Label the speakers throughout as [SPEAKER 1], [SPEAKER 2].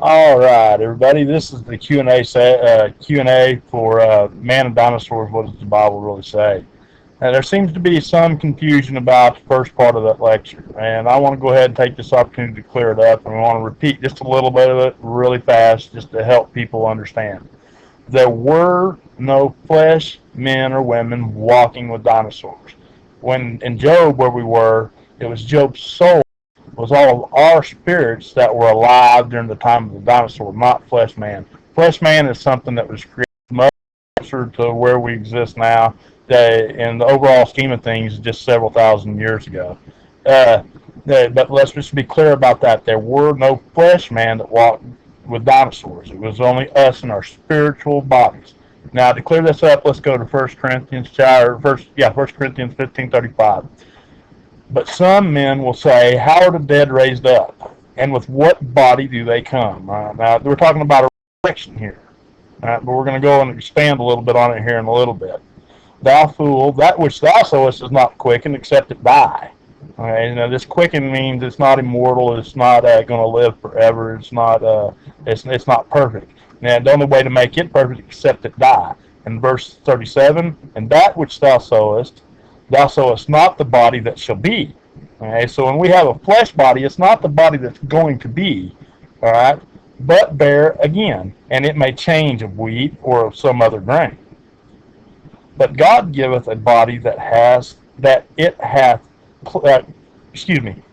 [SPEAKER 1] All right, everybody. This is the Q&A for Man and Dinosaurs. What does the Bible really say? And there seems to be some confusion about the first part of that lecture, and I want to go ahead and take this opportunity to clear it up, and I want to repeat just a little bit of it really fast, just to help people understand. There were no flesh men or women walking with dinosaurs. When in Job, where we were, it was Job's soul was all of our spirits that were alive during the time of the dinosaur, not flesh man. Flesh man is something that was created much closer to where we exist now, that in the overall scheme of things, just several thousand years ago. Uh, but let's just be clear about that. There were no flesh man that walked with dinosaurs. It was only us and our spiritual bodies. Now, to clear this up, let's go to First Corinthians 15:35. But some men will say, how are the dead raised up? And with what body do they come? Now, we're talking about a resurrection here. But we're going to go and expand a little bit on it here in a little bit. Thou fool, that which thou sowest is not quickened except it die. Okay, now this quicken means it's not immortal. It's not going to live forever. It's not perfect. Now the only way to make it perfect except it die. In verse 37, and that which thou sowest not the body that shall be. Okay, so when we have a flesh body, it's not the body that's going to be. All right, but bear again, and it may change of wheat or of some other grain. But God giveth a body that it hath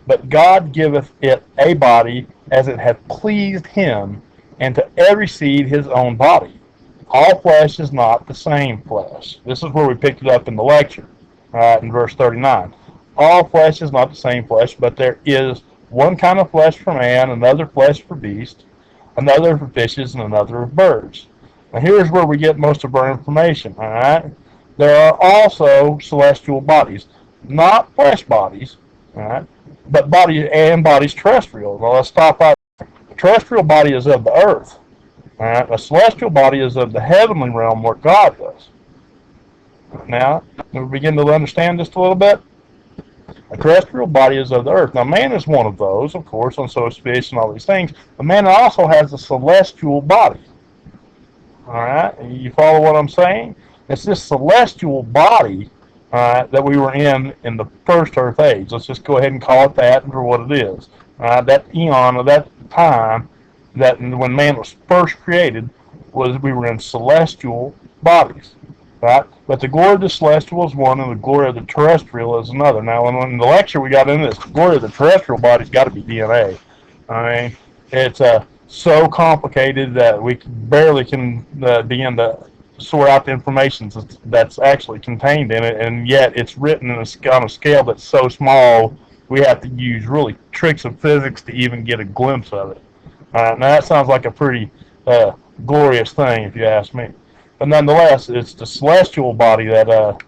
[SPEAKER 1] but God giveth it a body as it hath pleased him, and to every seed his own body. All flesh is not the same flesh. This is where we picked it up in the lecture, in verse 39. All flesh is not the same flesh, but there is one kind of flesh for man, another flesh for beasts, another for fishes, and another of birds. Now here's where we get most of our information, all right? There are also celestial bodies, not flesh bodies, all right, but bodies terrestrial. Well, let's stop right there. The terrestrial body is of the earth. All right, a celestial body is of the heavenly realm where God was. Now, we begin to understand just a little bit. A terrestrial body is of the earth. Now, man is one of those, of course, and so is fish and all these things. But man also has a celestial body. All right, you follow what I'm saying? It's this celestial body that we were in the first Earth age. Let's just go ahead and call it that for what it is. That eon of that time, that when man was first created, we were in celestial bodies, right? But the glory of the celestial is one, and the glory of the terrestrial is another. Now, in the lecture we got into this, the glory of the terrestrial body's got to be DNA. I mean, it's so complicated that we barely can begin to sort out the information that's actually contained in it, and yet it's written on a scale that's so small we have to use really tricks of physics to even get a glimpse of it. Now that sounds like a pretty glorious thing, if you ask me. But nonetheless, it's the celestial body that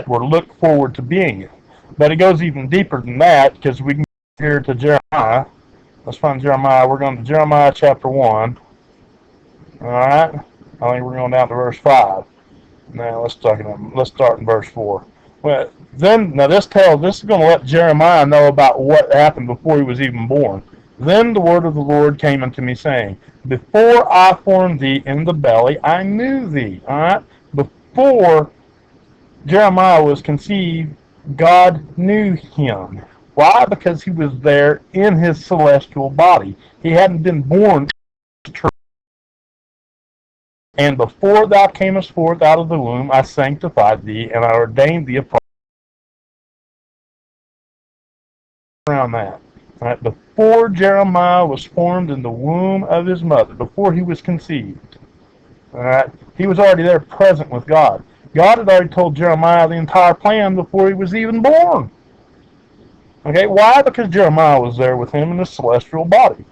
[SPEAKER 1] we're looked forward to being in. But it goes even deeper than that, because we can go here to Jeremiah. Let's find Jeremiah. We're going to Jeremiah chapter 1. All right, I think we're going down to verse 5. Now let's start in verse 4. Well, this is going to let Jeremiah know about what happened before he was even born. Then the word of the Lord came unto me, saying, before I formed thee in the belly, I knew thee. All right, before Jeremiah was conceived, God knew him. Why? Because he was there in his celestial body. He hadn't been born. And before thou camest forth out of the womb, I sanctified thee, and I ordained thee a prophet. Around that. Right? Before Jeremiah was formed in the womb of his mother, before he was conceived, all right, he was already there present with God. God had already told Jeremiah the entire plan before he was even born. Okay, why? Because Jeremiah was there with him in the celestial body.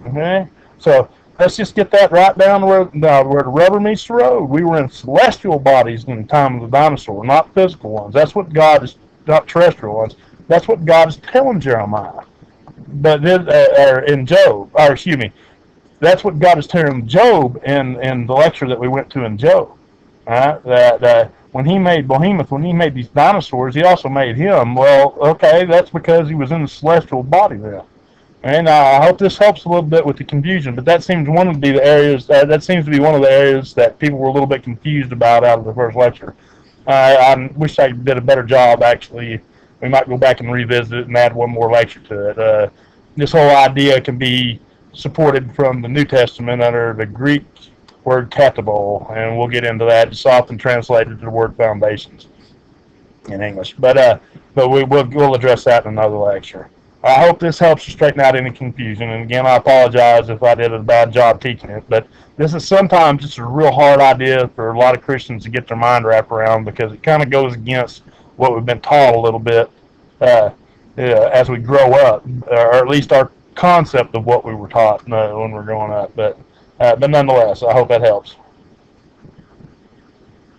[SPEAKER 1] Okay, so let's just get that right down where the rubber meets the road. We were in celestial bodies in the time of the dinosaur, not physical ones. That's what God is, not terrestrial ones. That's what God is telling Jeremiah. But then, that's what God is telling Job in the lecture that we went to in Job. That when he made Behemoth, when he made these dinosaurs, he also made him. Well, okay, that's because he was in the celestial body then. And I hope this helps a little bit with the confusion. But that seems one of the areas that seems to be one of the areas that people were a little bit confused about out of the first lecture. I wish I did a better job. Actually, we might go back and revisit it and add one more lecture to it. This whole idea can be supported from the New Testament under the Greek word "katabo," and we'll get into that. It's often translated to the word "foundations" in English. But we'll address that in another lecture. I hope this helps to straighten out any confusion. And again, I apologize if I did a bad job teaching it. But this is sometimes just a real hard idea for a lot of Christians to get their mind wrapped around because it kind of goes against what we've been taught a little bit as we grow up, or at least our concept of what we were taught when we were growing up. But nonetheless, I hope that helps.